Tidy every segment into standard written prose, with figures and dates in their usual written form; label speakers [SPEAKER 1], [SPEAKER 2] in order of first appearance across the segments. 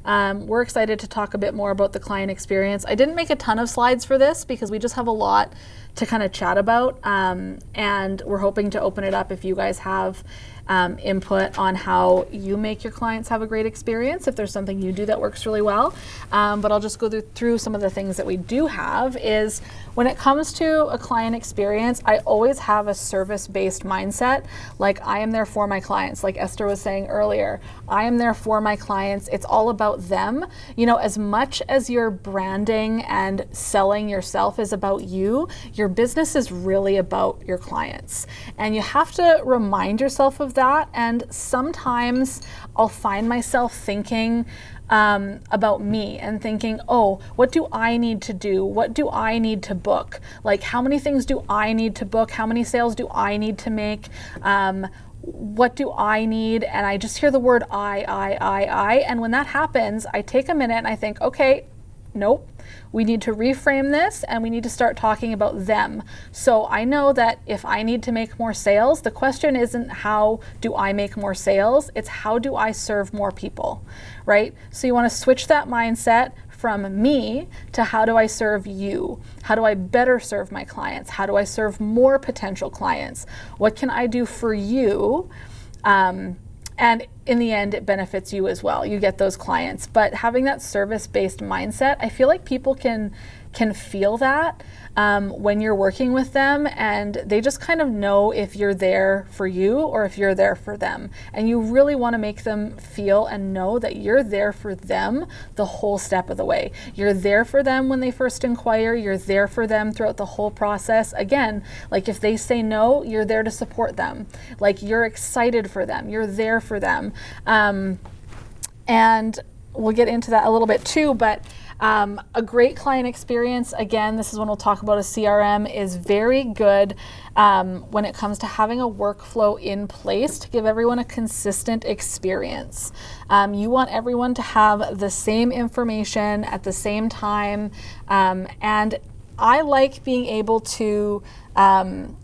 [SPEAKER 1] We're excited to talk a bit more about the client experience. I didn't make a ton of slides for this because we just have a lot to kind of chat about, and we're hoping to open it up if you guys have input on how you make your clients have a great experience, if there's something you do that works really well. But I'll just go through some of the things that we do have. Is when it comes to a client experience, I always have a service-based mindset. Like, I am there for my clients. Like Esther was saying earlier, I am there for my clients. It's all about them. You know, as much as your branding and selling yourself is about you, your business is really about your clients. And you have to remind yourself of that. And sometimes I'll find myself thinking about me and thinking, oh, what do I need to do? What do I need to book? Like, how many things do I need to book? How many sales do I need to make? What do I need? And I just hear the word I. And when that happens, I take a minute and I think, okay, nope. We need to reframe this and we need to start talking about them. So I know that if I need to make more sales, the question isn't how do I make more sales, it's how do I serve more people, right? So you want to switch that mindset from me to how do I serve you? How do I better serve my clients? How do I serve more potential clients? What can I do for you? And in the end, it benefits you as well. You get those clients. But having that service-based mindset, I feel like people can feel that when you're working with them, and they just kind of know if you're there for you or if you're there for them. And you really want to make them feel and know that you're there for them the whole step of the way. You're there for them when they first inquire. You're there for them throughout the whole process. Again, like if they say no, you're there to support them. Like, you're excited for them. You're there for them. And we'll get into that a little bit too, but a great client experience, again, this is when we'll talk about a CRM, is very good when it comes to having a workflow in place to give everyone a consistent experience. You want everyone to have the same information at the same time, and I like being able to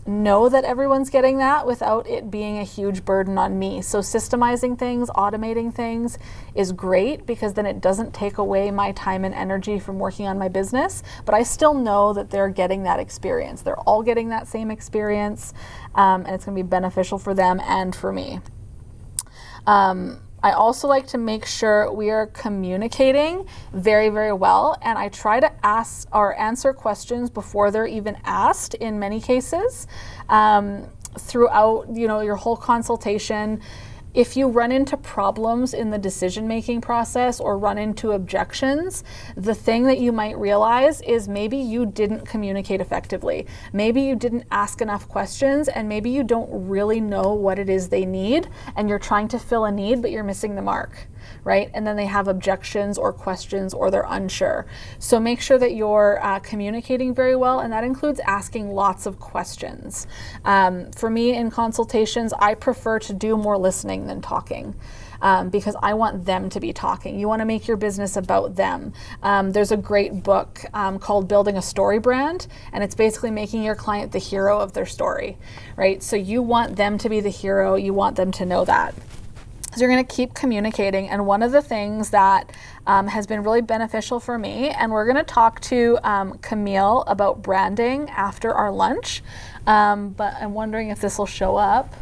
[SPEAKER 1] know that everyone's getting that without it being a huge burden on me. So systemizing things, automating things is great because then it doesn't take away my time and energy from working on my business, but I still know that they're getting that experience. They're all getting that same experience, and it's going to be beneficial for them and for me. I also like to make sure we are communicating very, very well, and I try to ask or answer questions before they're even asked in many cases. Throughout, your whole consultation, if you run into problems in the decision-making process or run into objections, the thing that you might realize is maybe you didn't communicate effectively. Maybe you didn't ask enough questions, and maybe you don't really know what it is they need, and you're trying to fill a need, but you're missing the mark, right? And then they have objections or questions, or they're unsure. So make sure that you're communicating very well, and that includes asking lots of questions. For me in consultations, I prefer to do more listening than talking. Because I want them to be talking. You want to make your business about them. There's a great book called Building a Story Brand, and it's basically making your client the hero of their story, right? So you want them to be the hero. You want them to know that. So you're going to keep communicating. And one of the things that has been really beneficial for me, and we're going to talk to Camille about branding after our lunch, but I'm wondering if this will show up.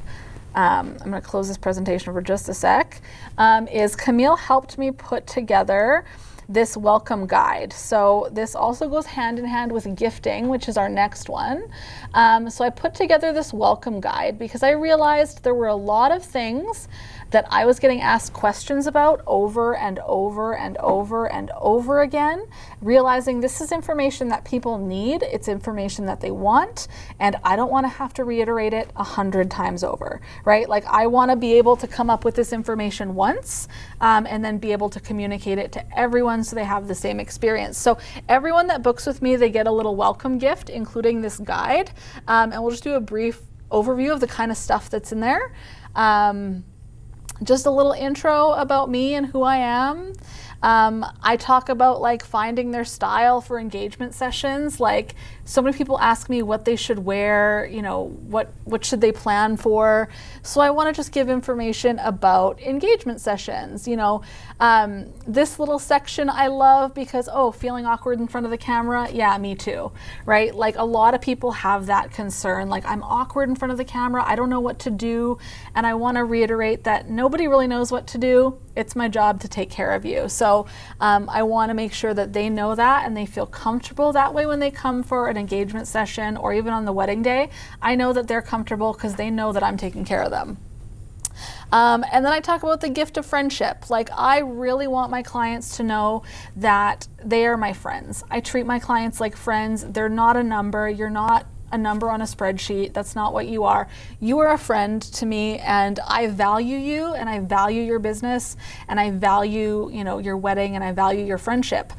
[SPEAKER 1] I'm going to close this presentation for just a sec, is Camille helped me put together this welcome guide. So this also goes hand in hand with gifting, which is our next one. So I put together this welcome guide because I realized there were a lot of things that I was getting asked questions about over and over and over and over again, realizing this is information that people need, it's information that they want, and I don't want to have to reiterate it 100 times over, right? Like, I want to be able to come up with this information once and then be able to communicate it to everyone so they have the same experience. So everyone that books with me, they get a little welcome gift, including this guide, and we'll just do a brief overview of the kind of stuff that's in there. Just a little intro about me and who I am. I talk about like finding their style for engagement sessions. Like, so many people ask me what they should wear, you know, what should they plan for. So I want to just give information about engagement sessions. You know, this little section I love because, oh, feeling awkward in front of the camera. Yeah, me too, right? Like, a lot of people have that concern. Like, I'm awkward in front of the camera. I don't know what to do. And I want to reiterate that nobody really knows what to do. It's my job to take care of you. So I want to make sure that they know that and they feel comfortable that way when they come for an engagement session or even on the wedding day. I know that they're comfortable because they know that I'm taking care of them. And then I talk about the gift of friendship. Like, I really want my clients to know that they are my friends. I treat my clients like friends. They're not a number. You're not a number on a spreadsheet. That's not what you are. You are a friend to me, and I value you, and I value your business, and I value, you know, your wedding, and I value your friendship.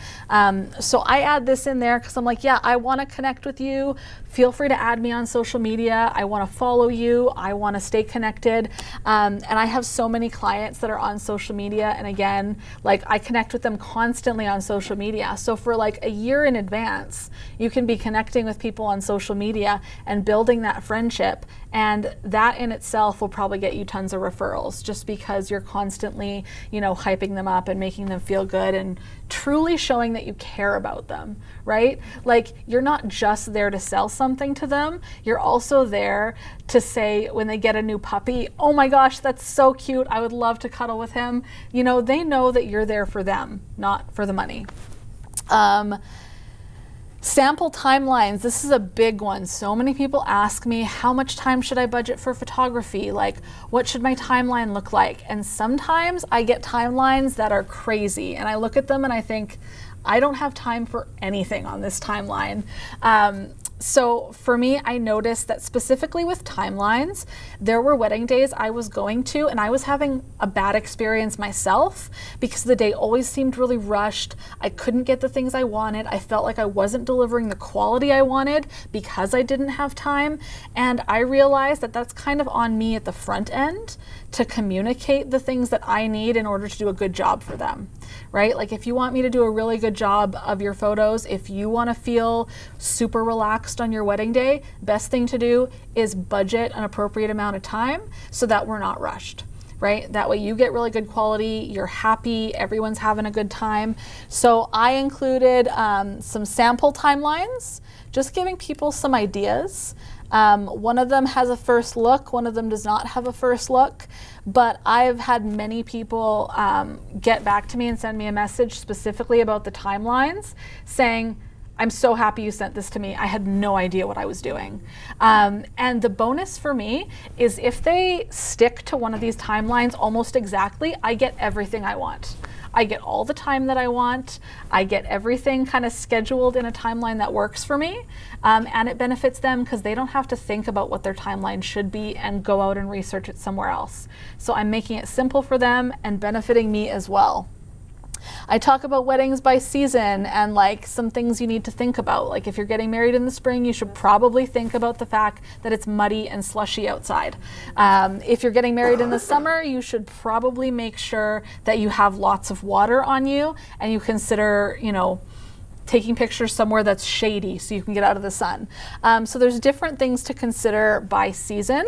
[SPEAKER 1] So I add this in there because I'm like, yeah, I want to connect with you. Feel free to add me on social media. I want to follow you. I want to stay connected. And I have so many clients that are on social media. And again, like, I connect with them constantly on social media. So for like a year in advance, you can be connecting with people on social media and building that friendship. And that in itself will probably get you tons of referrals just because you're constantly, you know, hyping them up and making them feel good and truly showing that you care about them, right? Like, you're not just there to sell something to them. You're also there to say when they get a new puppy, oh my gosh, that's so cute. I would love to cuddle with him. You know, they know that you're there for them, not for the money. Sample timelines. This is a big one. So many people ask me, how much time should I budget for photography? Like, what should my timeline look like? And sometimes I get timelines that are crazy, and I look at them and I think, I don't have time for anything on this timeline. So for me, I noticed that specifically with timelines, there were wedding days I was going to and I was having a bad experience myself because the day always seemed really rushed. I couldn't get the things I wanted. I felt like I wasn't delivering the quality I wanted because I didn't have time. And I realized that that's kind of on me at the front end to communicate the things that I need in order to do a good job for them, right? Like, if you want me to do a really good job of your photos, if you want to feel super relaxed on your wedding day, best thing to do is budget an appropriate amount of time so that we're not rushed, right? That way you get really good quality, you're happy, everyone's having a good time. So I included some sample timelines, just giving people some ideas. One of them has a first look, one of them does not have a first look, but I've had many people get back to me and send me a message specifically about the timelines saying, I'm so happy you sent this to me. I had no idea what I was doing. And the bonus for me is if they stick to one of these timelines almost exactly, I get everything I want. I get all the time that I want. I get everything kind of scheduled in a timeline that works for me. And it benefits them because they don't have to think about what their timeline should be and go out and research it somewhere else. So I'm making it simple for them and benefiting me as well. I talk about weddings by season and like some things you need to think about. Like, if you're getting married in the spring, you should probably think about the fact that it's muddy and slushy outside. If you're getting married in the summer, you should probably make sure that you have lots of water on you and you consider, you know, taking pictures somewhere that's shady so you can get out of the sun. So there's different things to consider by season.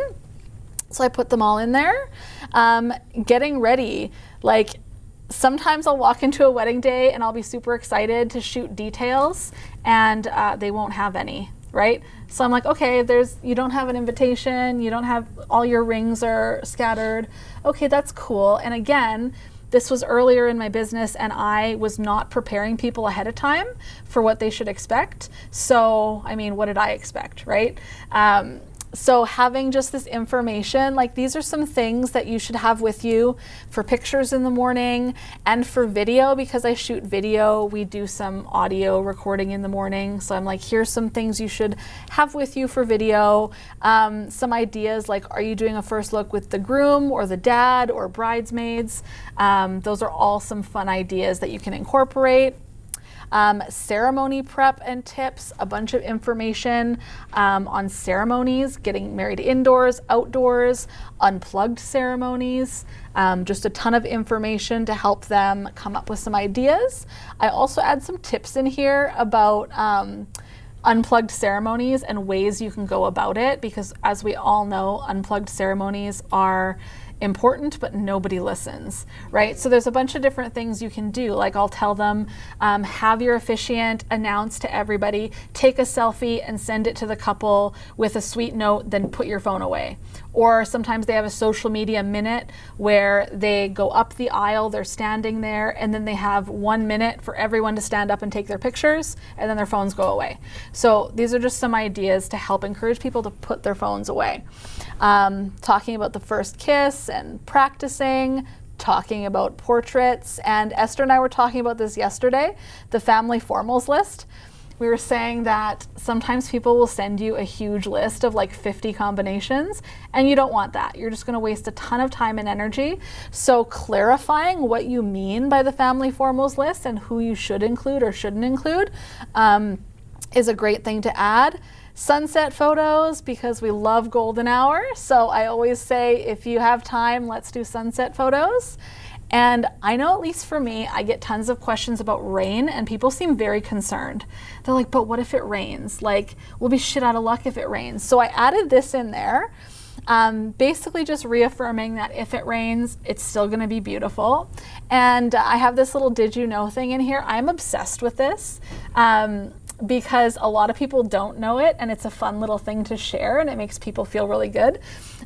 [SPEAKER 1] So I put them all in there. Getting ready, like, sometimes I'll walk into a wedding day and I'll be super excited to shoot details and they won't have any, right? So I'm like, okay, you don't have an invitation, you don't have, all your rings are scattered. Okay, that's cool. And again, this was earlier in my business and I was not preparing people ahead of time for what they should expect. So, I mean, what did I expect, right? So having just this information, like, these are some things that you should have with you for pictures in the morning and for video, because I shoot video, we do some audio recording in the morning. So I'm like, here's some things you should have with you for video. Some ideas like, are you doing a first look with the groom or the dad or bridesmaids? Those are all some fun ideas that you can incorporate. Ceremony prep and tips, a bunch of information on ceremonies, getting married indoors, outdoors, unplugged ceremonies, just a ton of information to help them come up with some ideas. I also add some tips in here about unplugged ceremonies and ways you can go about it, because as we all know, unplugged ceremonies are important, but nobody listens, right? So there's a bunch of different things you can do. Like I'll tell them, have your officiant announce to everybody, take a selfie and send it to the couple with a sweet note, then put your phone away. Or sometimes they have a social media minute where they go up the aisle, they're standing there, and then they have 1 minute for everyone to stand up and take their pictures, and then their phones go away. So these are just some ideas to help encourage people to put their phones away. Talking about the first kiss and practicing, talking about portraits, and Esther and I were talking about this yesterday, the family formals list. We were saying that sometimes people will send you a huge list of like 50 combinations, and you don't want that. You're just going to waste a ton of time and energy. So clarifying what you mean by the family formals list and who you should include or shouldn't include is a great thing to add. Sunset photos, because we love golden hour. So I always say, if you have time, let's do sunset photos. And I know, at least for me, I get tons of questions about rain, and people seem very concerned. They're like, but what if it rains? Like, we'll be shit out of luck if it rains. So I added this in there, basically just reaffirming that if it rains, it's still gonna be beautiful. And I have this little did you know thing in here. I'm obsessed with this. Because a lot of people don't know it, and it's a fun little thing to share, and it makes people feel really good.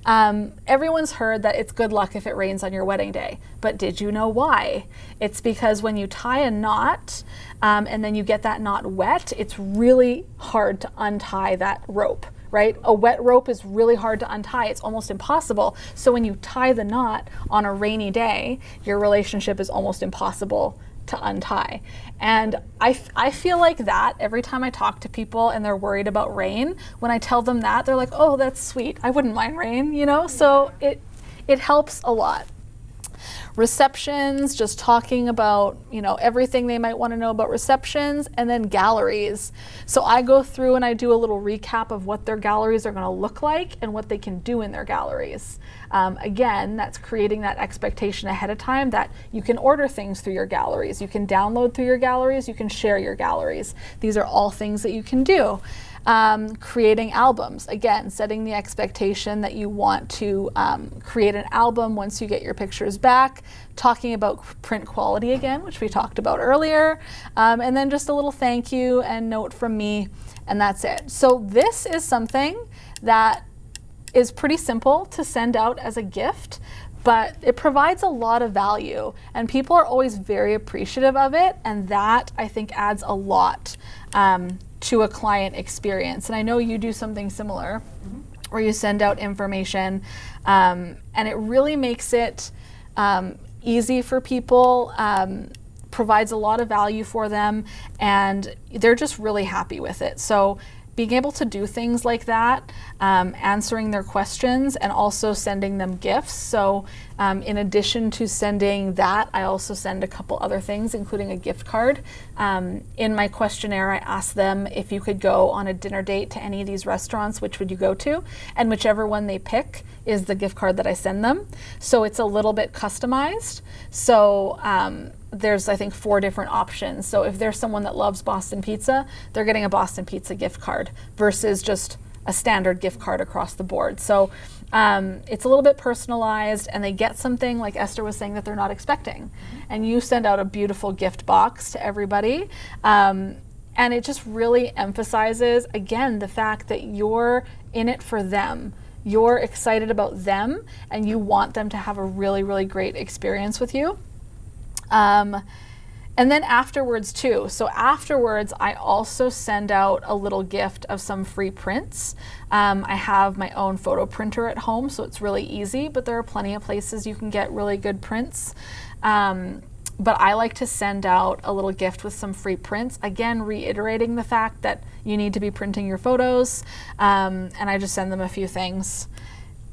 [SPEAKER 1] Everyone's heard that it's good luck if it rains on your wedding day, but did you know why? It's because when you tie a knot and then you get that knot wet, it's really hard to untie that rope, right? A wet rope is really hard to untie. It's almost impossible. So when you tie the knot on a rainy day, your relationship is almost impossible to untie. And I feel like that every time I talk to people and they're worried about rain, when I tell them that, they're like, oh, that's sweet. I wouldn't mind rain, you know? So it helps a lot. Receptions, just talking about, you know, everything they might want to know about receptions, and then galleries. So I go through and I do a little recap of what their galleries are going to look like and what they can do in their galleries. Again, that's creating that expectation ahead of time that you can order things through your galleries, you can download through your galleries, you can share your galleries. These are all things that you can do. Creating albums, again, setting the expectation that you want to create an album once you get your pictures back, talking about print quality again, which we talked about earlier, and then just a little thank you and note from me, and that's it. So this is something that is pretty simple to send out as a gift, but it provides a lot of value, and people are always very appreciative of it, and that, I think, adds a lot to a client experience. And I know you do something similar, where you send out information, and it really makes it easy for people, provides a lot of value for them, and they're just really happy with it. So being able to do things like that, answering their questions, and also sending them gifts. So in addition to sending that, I also send a couple other things, including a gift card. In my questionnaire, I asked them if you could go on a dinner date to any of these restaurants, which would you go to? And whichever one they pick is the gift card that I send them. So it's a little bit customized. So there's, I think, 4 different options. So if there's someone that loves Boston Pizza, they're getting a Boston Pizza gift card versus just a standard gift card across the board. So it's a little bit personalized, and they get something, like Esther was saying, that they're not expecting. And you send out a beautiful gift box to everybody. And it just really emphasizes, again, the fact that you're in it for them. You're excited about them, and you want them to have a really, really great experience with you. And then afterwards too. So afterwards, I also send out a little gift of some free prints. I have my own photo printer at home, so it's really easy, but there are plenty of places you can get really good prints. But I like to send out a little gift with some free prints, again, reiterating the fact that you need to be printing your photos, and I just send them a few things.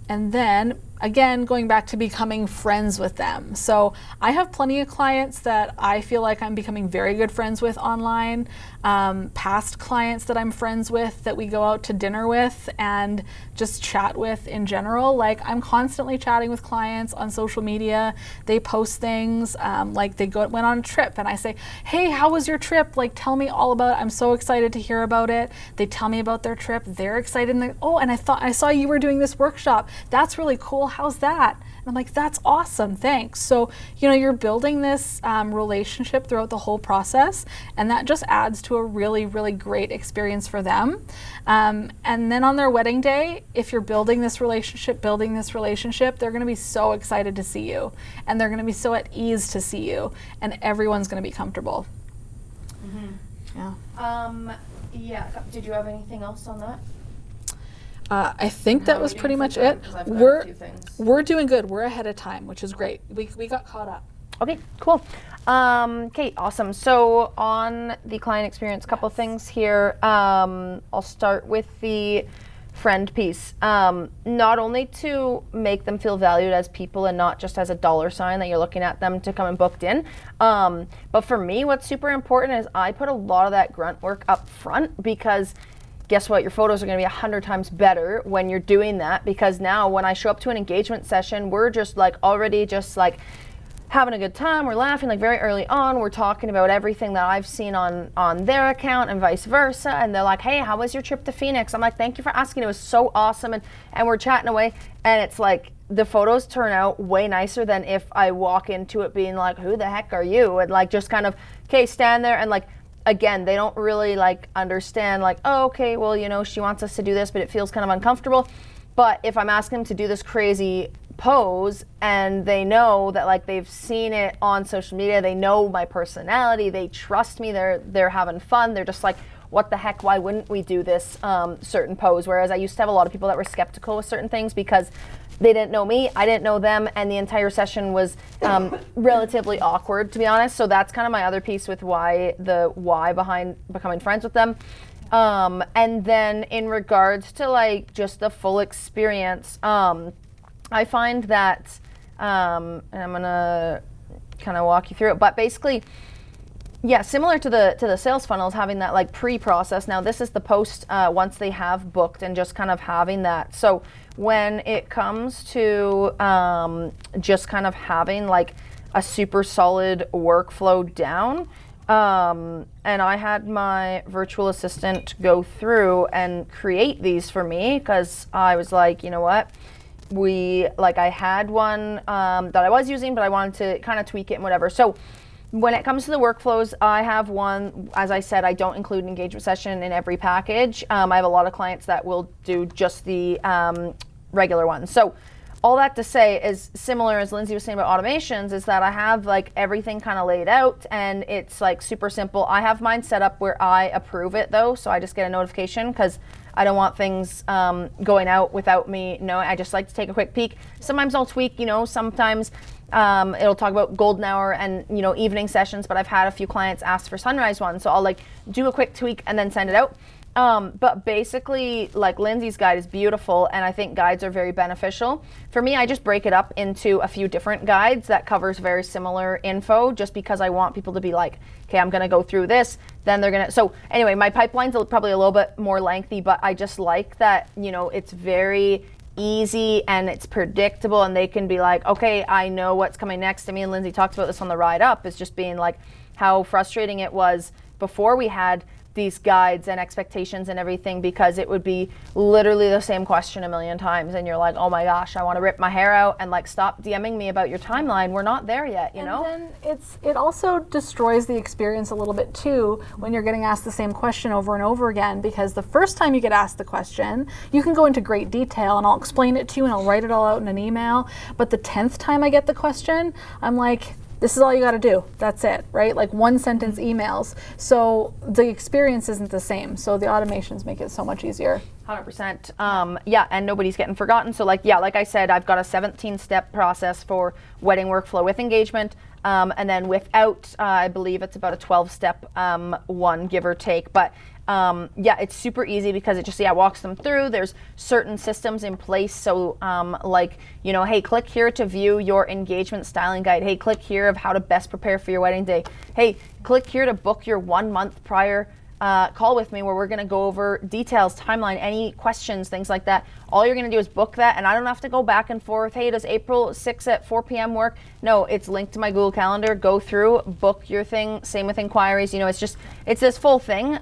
[SPEAKER 1] And then again, going back to becoming friends with them. So I have plenty of clients that I feel like I'm becoming very good friends with online, past clients that I'm friends with that we go out to dinner with and just chat with in general. Like, I'm constantly chatting with clients on social media. They post things, like they went on a trip and I say, hey, how was your trip? Like, tell me all about it. I'm so excited to hear about it. They tell me about their trip. They're excited. And oh, and I saw you were doing this workshop. That's really cool. How's that? And I'm like, that's awesome, thanks. So, you're building this relationship throughout the whole process, and that just adds to a really, really great experience for them. And then on their wedding day, if you're building this relationship, they're gonna be so excited to see you, and they're gonna be so at ease to see you, and everyone's gonna be comfortable.
[SPEAKER 2] Yeah. Did you have anything else on that?
[SPEAKER 1] I think that was pretty much it. We're doing good. We're ahead of time, which is great. We got caught up.
[SPEAKER 2] Okay, cool. Okay, awesome. So on the client experience, couple things here. I'll start with the friend piece. Not only to make them feel valued as people and not just as a dollar sign that you're looking at them to come and booked in. But for me, what's super important is I put a lot of that grunt work up front, because guess what? Your photos are going to be 100 times better when you're doing that, because now when I show up to an engagement session, we're just like already just like having a good time. We're laughing like very early on. We're talking about everything that I've seen on their account and vice versa. And they're like, hey, how was your trip to Phoenix? I'm like, thank you for asking. It was so awesome. And we're chatting away. And it's like the photos turn out way nicer than if I walk into it being like, who the heck are you? And like just kind of, okay, stand there and like, again, they don't really like understand like, oh, okay, well, she wants us to do this, but it feels kind of uncomfortable. But if I'm asking them to do this crazy pose and they know that like they've seen it on social media, they know my personality, they trust me, they're having fun, they're just like, what the heck, why wouldn't we do this certain pose? Whereas I used to have a lot of people that were skeptical with certain things because they didn't know me, I didn't know them, and the entire session was relatively awkward, to be honest. So that's kind of my other piece with why behind becoming friends with them. And then in regards to like just the full experience, I find that, and I'm gonna kind of walk you through it, but basically, yeah, similar to the sales funnels, having that like pre-process. Now this is the post once they have booked, and just kind of having that. So when it comes to just kind of having like a super solid workflow down, and I had my virtual assistant go through and create these for me, because I was like, you know what? I had one that I was using, but I wanted to kind of tweak it and whatever. So when it comes to the workflows, I have one, as I said, I don't include an engagement session in every package. I have a lot of clients that will do just the regular one. So all that to say is similar as Lindsay was saying about automations, is that I have like everything kind of laid out and it's like super simple. I have mine set up where I approve it though. So I just get a notification because I don't want things going out without me knowing. I just like to take a quick peek. Sometimes I'll tweak, sometimes it'll talk about golden hour and, evening sessions, but I've had a few clients ask for sunrise ones. So I'll like do a quick tweak and then send it out. But basically, like Lindsay's guide is beautiful, and I think guides are very beneficial. For me, I just break it up into a few different guides that covers very similar info, just because I want people to be like, okay, I'm gonna go through this, then they're gonna, so anyway, my pipeline's probably a little bit more lengthy, but I just like that, it's very easy and it's predictable, and they can be like, okay, I know what's coming next. Me and Lindsay talked about this on the ride up, is just being like how frustrating it was before we had these guides and expectations and everything, because it would be literally the same question a million times and you're like, oh my gosh, I want to rip my hair out, and like, stop DMing me about your timeline, we're not there yet, you know?
[SPEAKER 1] And then it also destroys the experience a little bit too when you're getting asked the same question over and over again, because the first time you get asked the question, you can go into great detail and I'll explain it to you and I'll write it all out in an email, but the 10th time I get the question, I'm like, this is all you got to do. That's it, right? Like one sentence emails. So the experience isn't the same. So the automations make it so much easier.
[SPEAKER 2] 100%. Yeah, and nobody's getting forgotten. So like I said, I've got a 17-step process for wedding workflow with engagement. And then without, I believe it's about a 12-step one, give or take. But yeah, it's super easy because it just walks them through. There's certain systems in place. So like, you know, hey, click here to view your engagement styling guide. Hey, click here of how to best prepare for your wedding day. Hey, click here to book your 1 month prior call with me where we're going to go over details, timeline, any questions, things like that. All you're going to do is book that, and I don't have to go back and forth. Hey, does April 6th at 4 p.m. work? No, it's linked to my Google Calendar. Go through, book your thing. Same with inquiries. You know, it's this full thing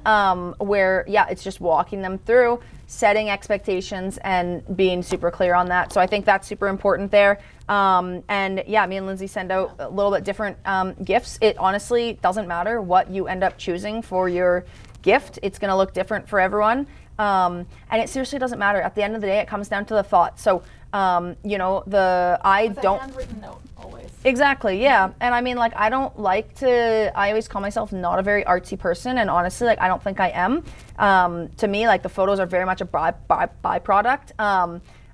[SPEAKER 2] where, yeah, it's just walking them through, setting expectations, and being super clear on that. So I think that's super important there. And yeah, me and Lindsay send out a little bit different gifts. It honestly doesn't matter what you end up choosing for your gift. It's going to look different for everyone. And it seriously doesn't matter. At the end of the day, it comes down to the thought. So, you know,
[SPEAKER 1] With a handwritten note, always.
[SPEAKER 2] Exactly, yeah. And I mean, like, I always call myself not a very artsy person, and honestly, like, I don't think I am. To me, like, the photos are very much a byproduct.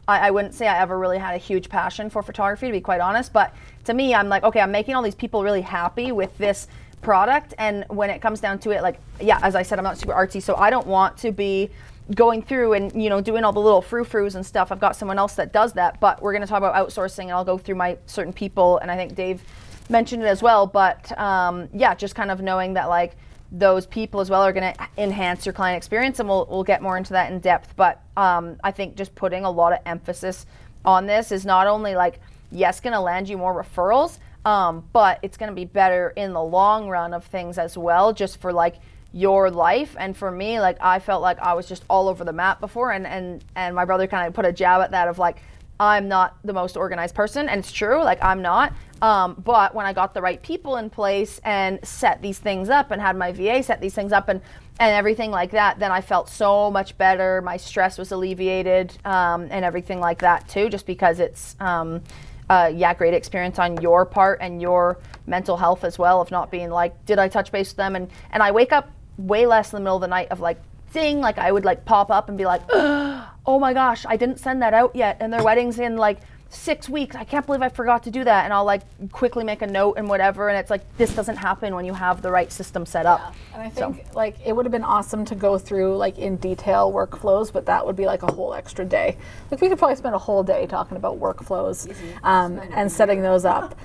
[SPEAKER 2] I wouldn't say I ever really had a huge passion for photography, to be quite honest, but to me, I'm like, okay, I'm making all these people really happy with this product, and when it comes down to it, like, yeah, as I said, I'm not super artsy, so I don't want to be going through and, you know, doing all the little frou-frous and stuff. I've got someone else that does that, but we're going to talk about outsourcing, and I'll go through my certain people, and I think Dave mentioned it as well, but yeah, just kind of knowing that, like, those people as well are going to enhance your client experience, and we'll get more into that in depth. But I think just putting a lot of emphasis on this is not only, like, yes, going to land you more referrals, but it's going to be better in the long run of things as well, just for, like, your life. And for me, like, I felt like I was just all over the map before, and my brother kind of put a jab at that of, like, I'm not the most organized person, and it's true, like, I'm not. But when I got the right people in place and set these things up and had my VA set these things up and everything like that, then I felt so much better. My stress was alleviated, and everything like that too, just because it's, yeah, great experience on your part and your mental health as well, of not being like, did I touch base with them? And I wake up way less in the middle of the night of, like, ding, like, I would, like, pop up and be like, oh my gosh, I didn't send that out yet, and their wedding's in, like, 6 weeks. I can't believe I forgot to do that. And I'll, like, quickly make a note and whatever. And it's like, this doesn't happen when you have the right system set up.
[SPEAKER 1] Yeah. And I think like it would have been awesome to go through, like, in detail workflows, but that would be like a whole extra day. Like, we could probably spend a whole day talking about workflows and setting those up.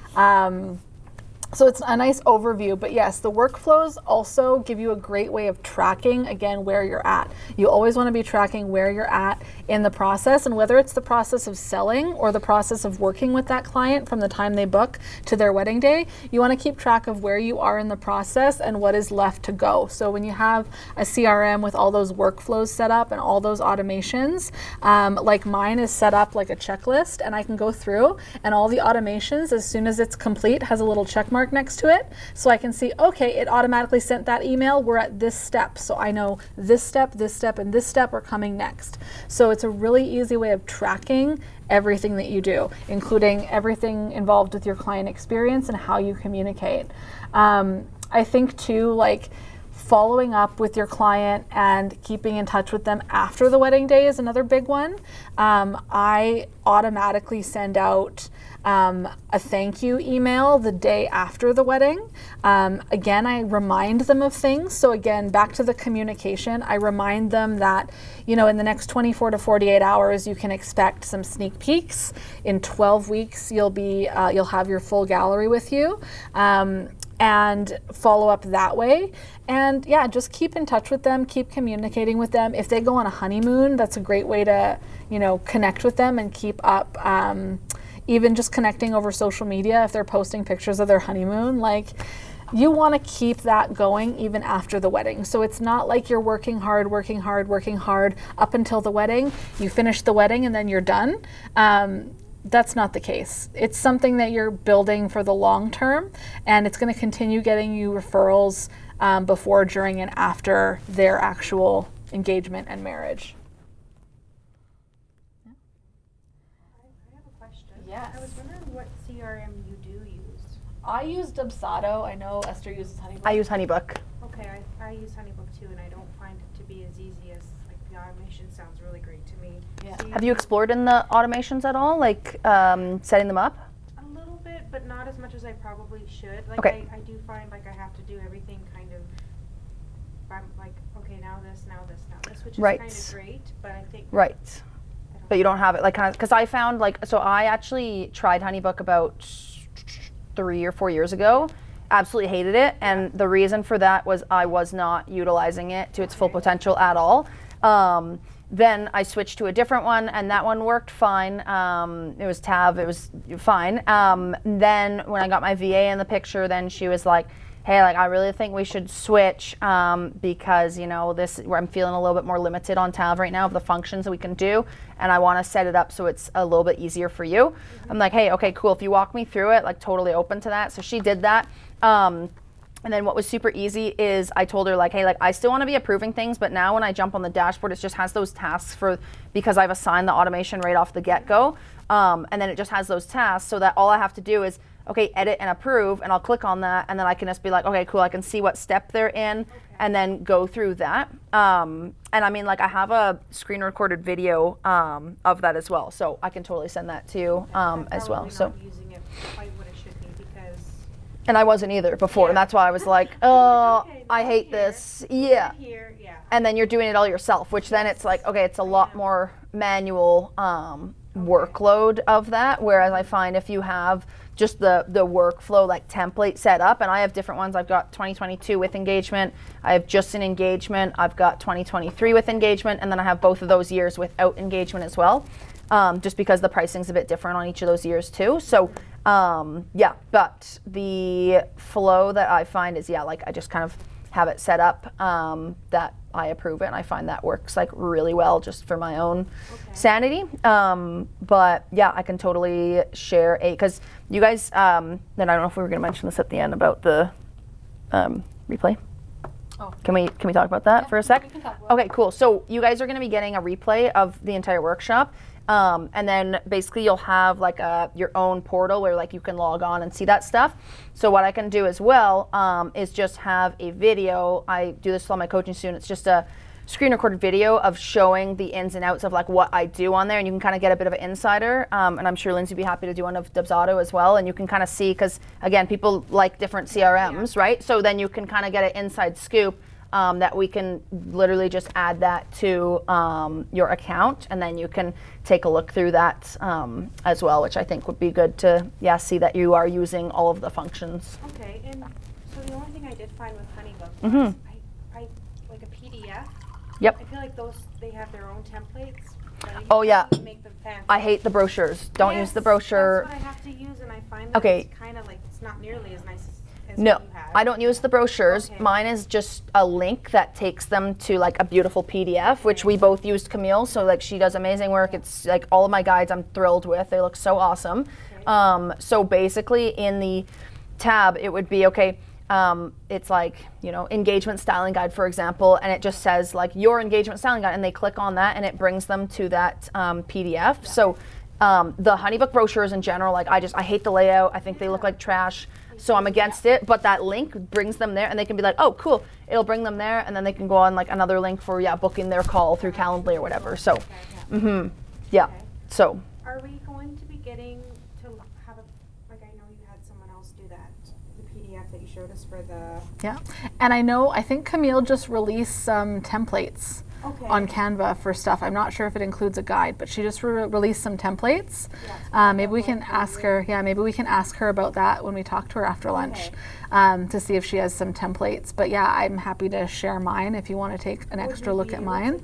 [SPEAKER 1] So it's a nice overview, but yes, the workflows also give you a great way of tracking, again, where you're at. You always want to be tracking where you're at in the process, and whether it's the process of selling or the process of working with that client from the time they book to their wedding day, you want to keep track of where you are in the process and what is left to go. So when you have a CRM with all those workflows set up and all those automations, like mine is set up like a checklist, and I can go through, and all the automations, as soon as it's complete, has a little check mark next to it, so I can see, okay, it automatically sent that email, we're at this step, so I know this step, and this step are coming next. So it's a really easy way of tracking everything that you do, including everything involved with your client experience and how you communicate. I think too, like, following up with your client and keeping in touch with them after the wedding day is another big one. I automatically send out a thank you email the day after the wedding. Again, I remind them of things. So again, back to the communication, I remind them that, you know, in the next 24 to 48 hours, you can expect some sneak peeks. In 12 weeks, you'll have your full gallery with you. And follow up that way. And yeah, just keep in touch with them, keep communicating with them. If they go on a honeymoon, that's a great way to, you know, connect with them and keep up, even just connecting over social media if they're posting pictures of their honeymoon. Like, you want to keep that going even after the wedding. So it's not like you're working hard up until the wedding. You finish the wedding and then you're done. That's not the case. It's something that you're building for the long term, and it's going to continue getting you referrals before, during, and after their actual engagement and marriage.
[SPEAKER 3] I have a question.
[SPEAKER 1] Yes.
[SPEAKER 3] I was wondering what CRM you do use.
[SPEAKER 1] I use Dubsado. I know Esther uses Honeybook.
[SPEAKER 2] I use Honeybook.
[SPEAKER 3] Okay, I use Honeybook too, and I don't find it to be as easy as, like, the automation sounds really great to me.
[SPEAKER 1] Yeah.
[SPEAKER 3] So
[SPEAKER 2] Have you explored in the automations at all, like setting them up?
[SPEAKER 3] A little bit, but not as much as I probably should. Like
[SPEAKER 2] Okay.
[SPEAKER 3] I do find like I have to do everything kind of. I'm like, okay, now this, now this, now this, which is
[SPEAKER 2] Right.
[SPEAKER 3] kind of great, but I think.
[SPEAKER 2] Right.
[SPEAKER 3] I don't
[SPEAKER 2] But you don't have it like kind of, because I found like, so I actually tried HoneyBook about 3 or 4 years ago. Absolutely hated it, and the reason for that was I was not utilizing it to its full potential at all. Then I switched to a different one, and that one worked fine. It was Tav, it was fine. Then when I got my VA in the picture, then she was like, hey, like I really think we should switch because you know this, where I'm feeling a little bit more limited on Tav right now of the functions that we can do, and I want to set it up so it's a little bit easier for you. I'm like, hey, okay, cool. If you walk me through it, like totally open to that. So she did that. And then what was super easy is I told her like, hey, like I still want to be approving things, but now when I jump on the dashboard, it just has those tasks because I've assigned the automation right off the get-go. And then it just has those tasks so that all I have to do is, okay, edit and approve, and I'll click on that, and then I can just be like, okay, cool, I can see what step they're in, and then go through that. And I mean, like I have a screen recorded video of that as well, so I can totally send that to you
[SPEAKER 3] I'm
[SPEAKER 2] as well.
[SPEAKER 3] probably
[SPEAKER 2] So.
[SPEAKER 3] not using it quite what it should be because.
[SPEAKER 2] And I wasn't either before, and
[SPEAKER 3] Yeah.
[SPEAKER 2] that's why I was like, oh,
[SPEAKER 3] Okay,
[SPEAKER 2] I
[SPEAKER 3] now
[SPEAKER 2] hate
[SPEAKER 3] here,
[SPEAKER 2] this. Yeah.
[SPEAKER 3] Here, yeah.
[SPEAKER 2] And then you're doing it all yourself, which then it's like, okay, it's a lot more manual workload of that. Whereas I find if you have just the workflow like template set up, and I have different ones. I've got 2022 with engagement, I have just an engagement, I've got 2023 with engagement, and then I have both of those years without engagement as well. Just because the pricing's a bit different on each of those years too. So yeah, but the flow that I find is, yeah, like I just kind of have it set up that I approve it, and I find that works like really well just for my own sanity. But yeah, I can totally share because you guys, then I don't know if we were gonna mention this at the end about the replay.
[SPEAKER 1] Oh.
[SPEAKER 2] Can we talk about that for a sec?
[SPEAKER 1] we can talk about
[SPEAKER 2] Okay, cool. So you guys are going to be getting a replay of the entire workshop, and then basically you'll have like your own portal where like you can log on and see that stuff. So what I can do as well is just have a video. I do this with all my coaching students. Just a screen recorded video of showing the ins and outs of like what I do on there, and you can kind of get a bit of an insider. And I'm sure Lindsay would be happy to do one of Dubsado as well, and you can kind of see, because again, people like different CRMs, right? So then you can kind of get an inside scoop that we can literally just add that to your account, and then you can take a look through that as well, which I think would be good to see that you are using all of the functions.
[SPEAKER 3] Okay, and so the only thing I did find with HoneyBook
[SPEAKER 2] Mm-hmm.
[SPEAKER 3] was I like a PDF.
[SPEAKER 2] Yep.
[SPEAKER 3] I feel like they have their own templates. Right?
[SPEAKER 2] Oh, yeah.
[SPEAKER 3] You make them fancy.
[SPEAKER 2] I hate the brochures. Don't use the
[SPEAKER 3] Yes,
[SPEAKER 2] brochure.
[SPEAKER 3] That's what I have to use, and I find that
[SPEAKER 2] Okay.
[SPEAKER 3] it's kind of like it's not nearly as nice as
[SPEAKER 2] No,
[SPEAKER 3] what you have.
[SPEAKER 2] I don't use the brochures.
[SPEAKER 3] Okay.
[SPEAKER 2] Mine is just a link that takes them to like a beautiful PDF, which we both used Camille. So like she does amazing work. It's like all of my guides I'm thrilled with. They look so awesome. So basically in the tab, it would be, okay, it's like, engagement styling guide, for example, and it just says like your engagement styling guide, and they click on that and it brings them to that PDF. So the HoneyBook brochures in general, like I hate the layout. I think they look like trash. So I'm against it, but that link brings them there, and they can be like, oh, cool. It'll bring them there, and then they can go on like another link for booking their call through Calendly or whatever. So, yeah.
[SPEAKER 3] Okay.
[SPEAKER 2] So
[SPEAKER 3] Are we going to be getting to have I know you had someone else do that, the PDF that you showed us for the.
[SPEAKER 1] Yeah, and I think Camille just released some templates
[SPEAKER 3] Okay.
[SPEAKER 1] on Canva for stuff. I'm not sure if it includes a guide, but she just released some templates.
[SPEAKER 3] Yeah,
[SPEAKER 1] Maybe we can ask her. Yeah, maybe we can ask her about that when we talk to her after lunch, to see if she has some templates. But yeah, I'm happy to share mine if you want to take an extra look at mine.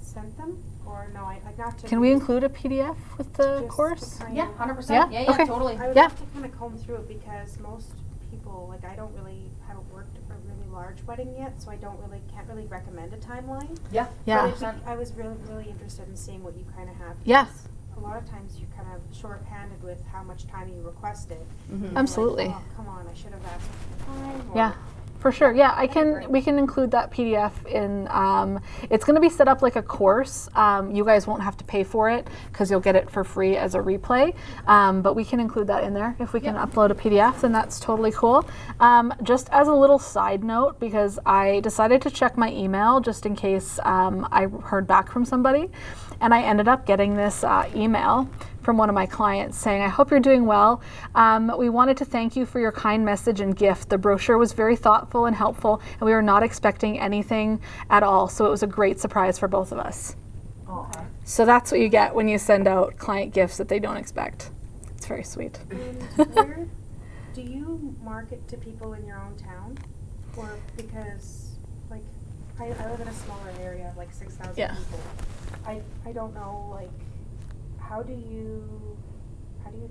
[SPEAKER 3] Sent them or no? I not to.
[SPEAKER 1] Can we include a PDF with the
[SPEAKER 3] just
[SPEAKER 1] course?
[SPEAKER 3] to kind
[SPEAKER 2] yeah,
[SPEAKER 3] of-
[SPEAKER 2] 100%.
[SPEAKER 1] Yeah? Okay.
[SPEAKER 2] totally.
[SPEAKER 3] I would
[SPEAKER 1] Yeah.
[SPEAKER 3] have to kind of comb through it because most people, like I haven't worked a really large wedding yet, so I can't really recommend a timeline.
[SPEAKER 2] Yeah.
[SPEAKER 1] Yeah.
[SPEAKER 3] But I was really interested in seeing what you kind of have.
[SPEAKER 1] Yeah.
[SPEAKER 3] because A lot of times you're kind of short-handed with how much time you requested.
[SPEAKER 1] Absolutely.
[SPEAKER 3] Like, oh, come on, I should have asked for time. Or,
[SPEAKER 1] Yeah, for sure. Yeah,
[SPEAKER 3] Great.
[SPEAKER 1] we can include that PDF in, it's going to be set up like a course. You guys won't have to pay for it because you'll get it for free as a replay. But we can include that in there. If we can upload a PDF, then that's totally cool. Just as a little side note, because I decided to check my email just in case I heard back from somebody. And I ended up getting this email from from one of my clients saying, I hope you're doing well. We wanted to thank you for your kind message and gift. The brochure was very thoughtful and helpful, and we were not expecting anything at all. So it was a great surprise for both of us.
[SPEAKER 4] Aw.
[SPEAKER 1] So that's what you get when you send out client gifts that they don't expect. It's very sweet.
[SPEAKER 3] And where do you market to people in your own town? Or because, like, I live in a smaller area of like 6,000
[SPEAKER 1] Yeah.
[SPEAKER 3] people. I don't know, like, how do you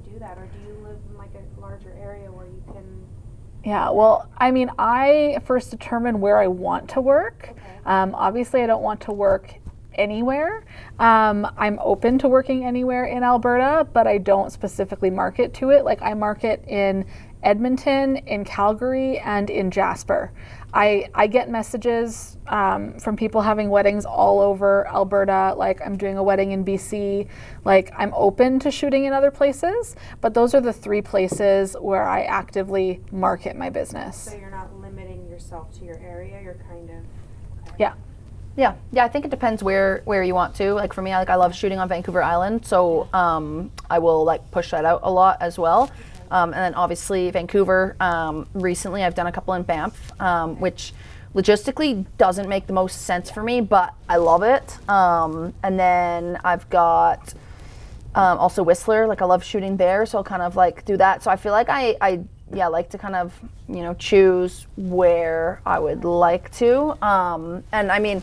[SPEAKER 3] do that? Or do you live in like a larger area where you can?
[SPEAKER 1] Yeah, well, I mean, I first determine where I want to work.
[SPEAKER 3] Okay.
[SPEAKER 1] Obviously, I don't want to work anywhere. I'm open to working anywhere in Alberta, but I don't specifically market to it. Like, I market in Edmonton, in Calgary, and in Jasper. I get messages from people having weddings all over Alberta. Like, I'm doing a wedding in BC. Like, I'm open to shooting in other places, but those are the 3 places where I actively market my business.
[SPEAKER 3] So you're not limiting yourself to your area. You're kind of. Okay.
[SPEAKER 1] Yeah.
[SPEAKER 2] Yeah, I think it depends where you want to. Like for me, I love shooting on Vancouver Island, so I will like push that out a lot as well. And then obviously Vancouver. Recently, I've done a couple in Banff, which logistically doesn't make the most sense for me, but I love it. And then I've got also Whistler. Like I love shooting there, so I'll kind of like do that. So I feel like I like to kind of, choose where I would like to. And I mean,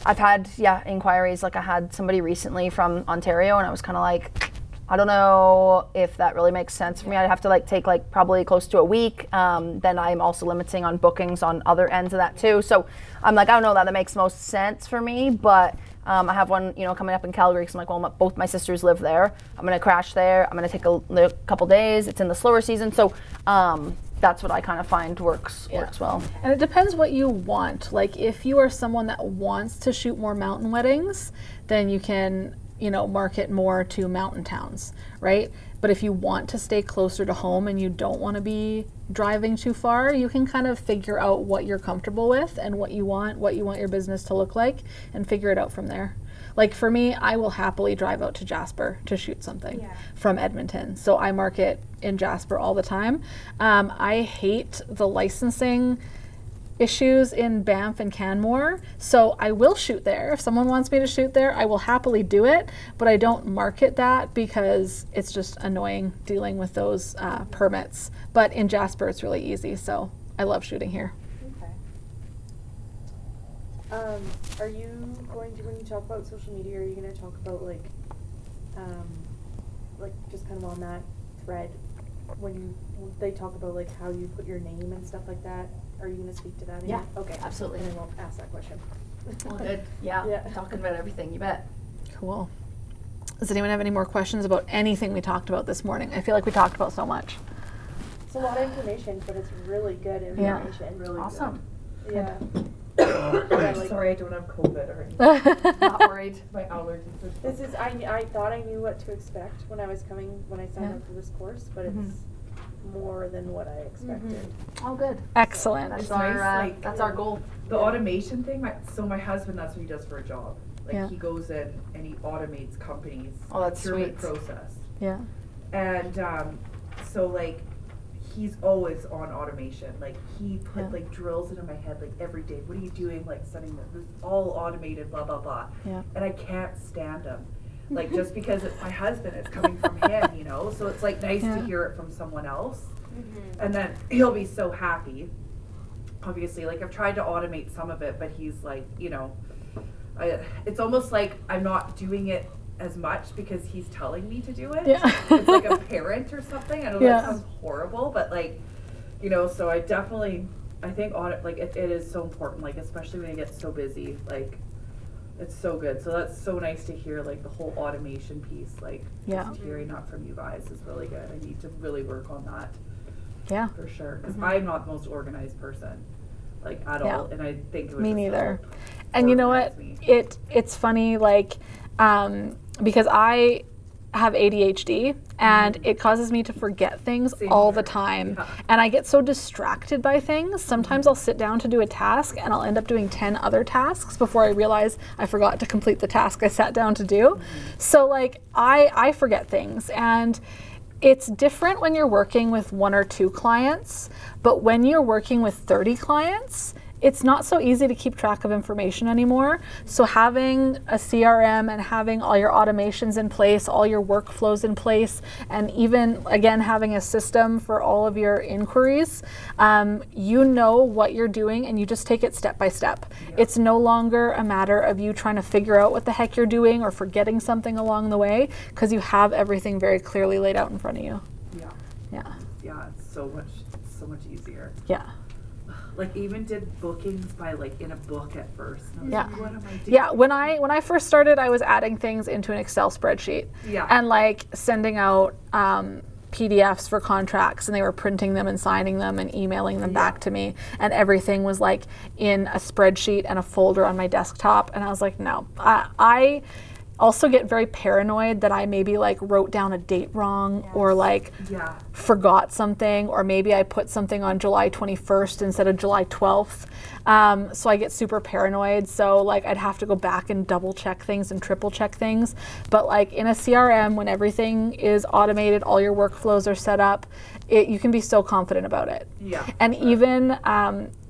[SPEAKER 2] I've had, inquiries. Like I had somebody recently from Ontario and I was kind of like, I don't know if that really makes sense for me. I'd have to like take like probably close to a week. Then I'm also limiting on bookings on other ends of that too. So I'm like, I don't know that makes most sense for me, but I have one, coming up in Calgary because I'm like, well, both my sisters live there. I'm going to crash there. I'm going to take a couple days. It's in the slower season. So that's what I kind of find works well.
[SPEAKER 1] And it depends what you want. Like if you are someone that wants to shoot more mountain weddings, then you can, market more to mountain towns, right? But if you want to stay closer to home and you don't want to be driving too far, you can kind of figure out what you're comfortable with and what you want your business to look like and figure it out from there. Like for me, I will happily drive out to Jasper to shoot something from Edmonton. So I market in Jasper all the time. I hate the licensing issues in Banff and Canmore, so I will shoot there. If someone wants me to shoot there, I will happily do it, but I don't market that because it's just annoying dealing with those permits. But in Jasper, it's really easy, so I love shooting here.
[SPEAKER 5] Okay. Are you going to, when you talk about social media, are you going to talk about like just kind of on that thread when they talk about like how you put your name and stuff like that? Are you going to speak to that?
[SPEAKER 4] Yeah,
[SPEAKER 5] Okay.
[SPEAKER 4] absolutely.
[SPEAKER 5] And I won't ask that question.
[SPEAKER 4] Well, good. Yeah.
[SPEAKER 5] Yeah.
[SPEAKER 4] Talking about everything, you bet.
[SPEAKER 1] Cool. Does anyone have any more questions about anything we talked about this morning? I feel like we talked about so much.
[SPEAKER 5] It's a lot of information, but it's really good information.
[SPEAKER 4] Really awesome.
[SPEAKER 5] Yeah. Yeah, like,
[SPEAKER 6] Sorry, I don't have COVID or anything.
[SPEAKER 4] Not worried.
[SPEAKER 6] My allergies are so
[SPEAKER 5] this is I thought I knew what to expect when I signed up for this course, but it's more than what I expected.
[SPEAKER 4] Oh, good.
[SPEAKER 1] Excellent.
[SPEAKER 4] That's
[SPEAKER 6] It's
[SPEAKER 4] our
[SPEAKER 6] nice, like-
[SPEAKER 4] that's our goal.
[SPEAKER 6] The automation thing, my husband, that's what he does for a job. Like
[SPEAKER 1] Yeah.
[SPEAKER 6] he goes in and he automates companies'
[SPEAKER 2] Oh, that's
[SPEAKER 6] procurement
[SPEAKER 2] sweet.
[SPEAKER 6] process.
[SPEAKER 1] Yeah.
[SPEAKER 6] And so like he's always on automation. Like he put
[SPEAKER 1] Yeah.
[SPEAKER 6] like drills into my head like every day. What are you doing? Like sending this all automated, blah blah blah.
[SPEAKER 1] Yeah.
[SPEAKER 6] And I can't stand him. Like just because it's my husband, it's coming from him, So it's like nice
[SPEAKER 1] Yeah.
[SPEAKER 6] to hear it from someone else. And then he'll be so happy. Obviously, like I've tried to automate some of it, but he's like, it's almost like I'm not doing it as much because he's telling me to do it.
[SPEAKER 1] Yeah.
[SPEAKER 6] It's like a parent or something. I know
[SPEAKER 1] Yeah.
[SPEAKER 6] that sounds horrible, but like, so I think audit, like it is so important, like especially when it gets so busy, like it's so good. So that's so nice to hear, like the whole automation piece, like just hearing that from you guys is really good. I need to really work on that.
[SPEAKER 1] Yeah.
[SPEAKER 6] For sure, because I'm not the most organized person, like at all, and I think it would
[SPEAKER 1] Me
[SPEAKER 6] just
[SPEAKER 1] neither.
[SPEAKER 6] help
[SPEAKER 1] And you know what?
[SPEAKER 6] organize me.
[SPEAKER 1] It's funny, like, because I have ADHD, and it causes me to forget things
[SPEAKER 6] Same
[SPEAKER 1] all the
[SPEAKER 6] here.
[SPEAKER 1] time.
[SPEAKER 6] Yeah.
[SPEAKER 1] And I get so distracted by things. Sometimes I'll sit down to do a task and I'll end up doing 10 other tasks before I realize I forgot to complete the task I sat down to do. So like I forget things, and it's different when you're working with 1 or 2 clients, but when you're working with 30 clients, it's not so easy to keep track of information anymore. So having a CRM and having all your automations in place, all your workflows in place, and even again having a system for all of your inquiries, you know what you're doing and you just take it step by step. It's no longer a matter of you trying to figure out what the heck you're doing or forgetting something along the way, because you have everything very clearly laid out in front of you.
[SPEAKER 6] Yeah.
[SPEAKER 1] Yeah.
[SPEAKER 6] Yeah, it's so much easier.
[SPEAKER 1] Yeah.
[SPEAKER 6] Like even did bookings by like in a book at first. And I was
[SPEAKER 1] Yeah.
[SPEAKER 6] like, what am I doing?
[SPEAKER 1] Yeah, when I first started, I was adding things into an Excel spreadsheet.
[SPEAKER 6] Yeah.
[SPEAKER 1] And like sending out PDFs for contracts, and they were printing them and signing them and emailing them back to me, and everything was like in a spreadsheet and a folder on my desktop. And I was like, no. I also get very paranoid that I maybe like wrote down a date wrong, or like
[SPEAKER 6] Yeah.
[SPEAKER 1] forgot something, or maybe I put something on July 21st instead of July 12th. So I get super paranoid. So like I'd have to go back and double check things and triple check things. But like in a CRM, when everything is automated, all your workflows are set up, you can be so confident about it.
[SPEAKER 6] Yeah.
[SPEAKER 1] And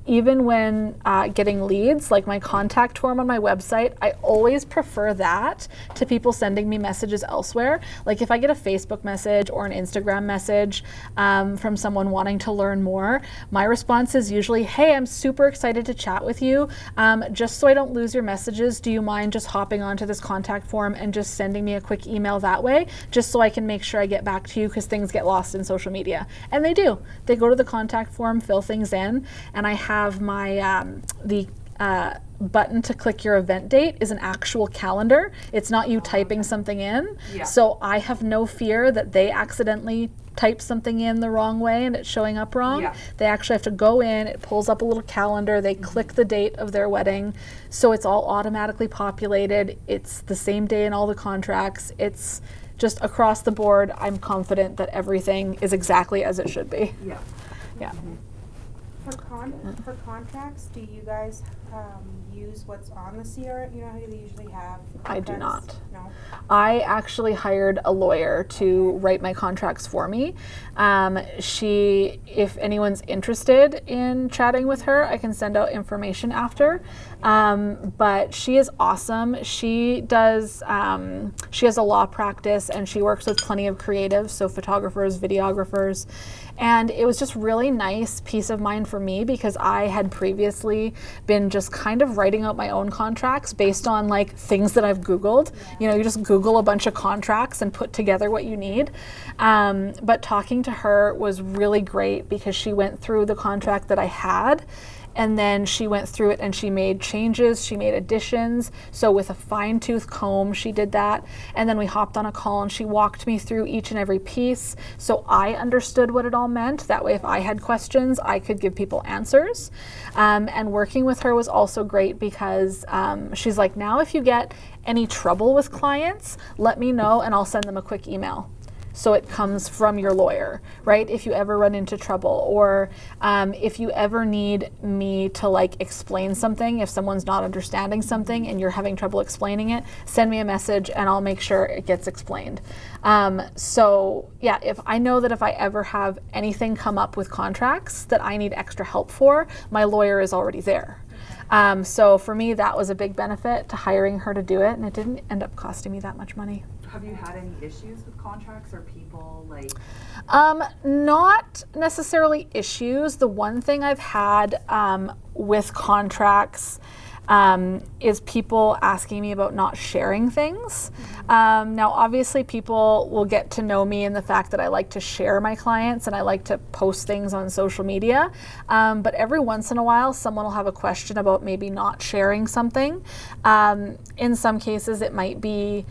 [SPEAKER 1] even when getting leads, like my contact form on my website, I always prefer that to people sending me messages elsewhere. Like if I get a Facebook message or an Instagram message from someone wanting to learn more, my response is usually, hey, I'm super excited to chat with you. Just so I don't lose your messages, do you mind just hopping onto this contact form and just sending me a quick email that way, just so I can make sure I get back to you, because things get lost in social media. And they do. They go to the contact form, fill things in, and I have my the button to click your event date is an actual calendar. It's not you typing something in.
[SPEAKER 6] Yeah.
[SPEAKER 1] So I have no fear that they accidentally type something in the wrong way and it's showing up wrong.
[SPEAKER 6] Yeah.
[SPEAKER 1] They actually have to go in, it pulls up a little calendar, they click the date of their wedding, so it's all automatically populated. It's the same day in all the contracts. It's just across the board. I'm confident that everything is exactly as it should be.
[SPEAKER 6] Yeah.
[SPEAKER 1] Yeah.
[SPEAKER 3] For contracts, do you guys use what's on the CRM? You know how they usually have
[SPEAKER 1] I do
[SPEAKER 3] contracts?
[SPEAKER 1] not.
[SPEAKER 3] No?
[SPEAKER 1] I actually hired a lawyer to write my contracts for me. If anyone's interested in chatting with her, I can send out information after. But she is awesome. She has a law practice, and she works with plenty of creatives, so photographers, videographers. And it was just really nice peace of mind for me, because I had previously been just kind of writing out my own contracts based on like things that I've Googled. You know, you just Google a bunch of contracts and put together what you need. But talking to her was really great, because she went through the contract that I had, and then she went through it and she made changes, she made additions. So with a fine-tooth comb, she did that. And then we hopped on a call and she walked me through each and every piece, so I understood what it all meant. That way, if I had questions, I could give people answers. And working with her was also great, because she's like, now if you get any trouble with clients, let me know and I'll send them a quick email. So it comes from your lawyer, right? If you ever run into trouble, or if you ever need me to like explain something, if someone's not understanding something and you're having trouble explaining it, send me a message and I'll make sure it gets explained. So yeah, if I know that if I ever have anything come up with contracts that I need extra help for, my lawyer is already there. So for me, that was a big benefit to hiring her to do it, and it didn't end up costing me that much money.
[SPEAKER 6] Have you had any issues with contracts or people like?
[SPEAKER 1] Not necessarily issues. The one thing I've had with contracts is people asking me about not sharing things. Now, obviously, people will get to know me in the fact that I like to share my clients and I like to post things on social media. But every once in a while, someone will have a question about maybe not sharing something. In some cases, it might be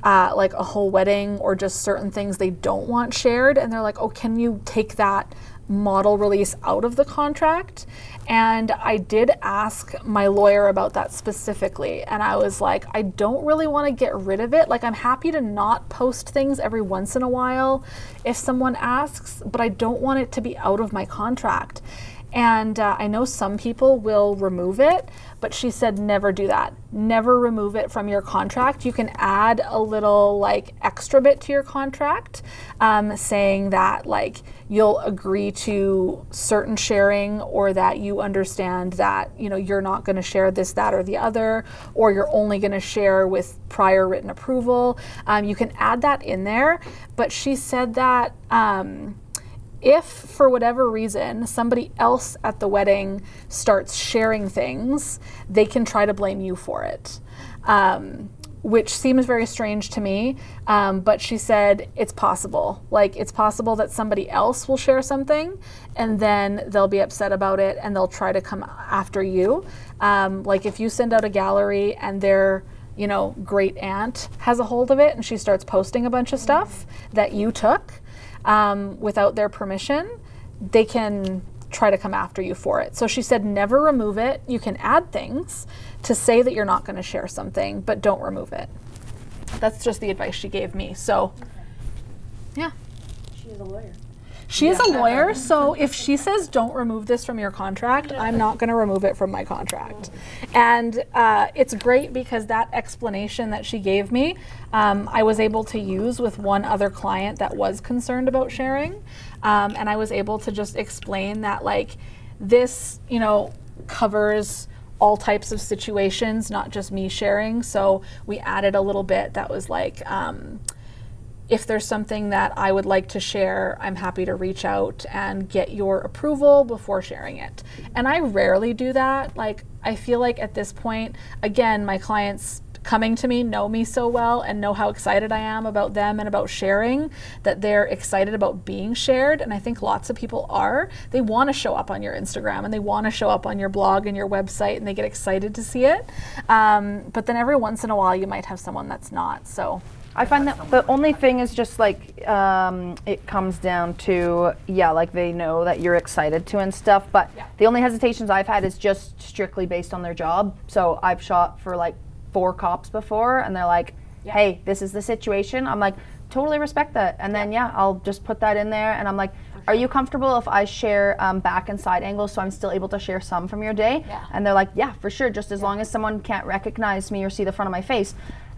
[SPEAKER 1] like a whole wedding or just certain things they don't want shared, and they're like, oh, can you take that model release out of the contract. And I did ask my lawyer about that specifically. And I was like, I don't really want to get rid of it. Like, I'm happy to not post things every once in a while if someone asks, but I don't want it to be out of my contract. And I know some people will remove it, but she said never do that. Never remove it from your contract. You can add a little like extra bit to your contract saying that like you'll agree to certain sharing, or that you understand that, you know, you're not going to share this, that, or the other, or you're only going to share with prior written approval. You can add that in there. But she said that if for whatever reason somebody else at the wedding starts sharing things, they can try to blame you for it, which seems very strange to me. But she said it's possible. Like, it's possible that somebody else will share something and then they'll be upset about it and they'll try to come after you. Like, if you send out a gallery and their, you know, great aunt has a hold of it and she starts posting a bunch of stuff that you took, without their permission, they can try to come after you for it. So she said never remove it. You can add things to say that you're not going to share something, but don't remove it. That's just the advice she gave me. So, yeah.
[SPEAKER 5] She is a lawyer.
[SPEAKER 1] She is a lawyer, so if she says don't remove this from your contract, I'm not going to remove it from my contract. And it's great because that explanation that she gave me, I was able to use with one other client that was concerned about sharing. And I was able to just explain that, like, this, you know, covers all types of situations, not just me sharing. So we added a little bit that was like, if there's something that I would like to share, I'm happy to reach out and get your approval before sharing it. And I rarely do that. Like, I feel like at this point, again, my clients coming to me know me so well and know how excited I am about them and about sharing, that they're excited about being shared. And I think lots of people are. They want to show up on your Instagram and they want to show up on your blog and your website, and they get excited to see it. But then every once in a while you might have someone that's not. So
[SPEAKER 2] I find that the only thing is just like it comes down to, yeah, like they know that you're excited to and stuff, but the only hesitations I've had is just strictly based on their job. So I've shot for like 4 cops before and they're like, hey, this is the situation. I'm like, totally respect that. And then, I'll just put that in there and I'm like, are you comfortable if I share back and side angles so I'm still able to share some from your day? And they're like, yeah, for sure, just as long as someone can't recognize me or see the front of my face.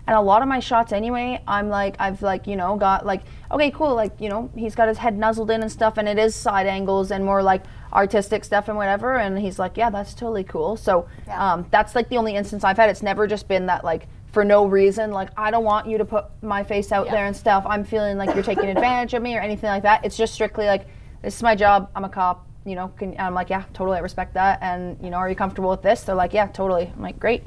[SPEAKER 2] And a lot of my shots anyway, I'm like, I've like, you know, got like, okay, cool, like, you know, he's got his head nuzzled in and stuff, and it is side angles and more like artistic stuff and whatever, and he's like, yeah, that's totally cool. So that's like the only instance I've had. It's never just been that like, for no reason, like, I don't want you to put my face out there and stuff, I'm feeling like you're taking advantage of me or anything like that. It's just strictly like, this is my job, I'm a cop, you know, I'm like, yeah, totally, I respect that, and, you know, are you comfortable with this? They're like, yeah, totally. I'm like, great.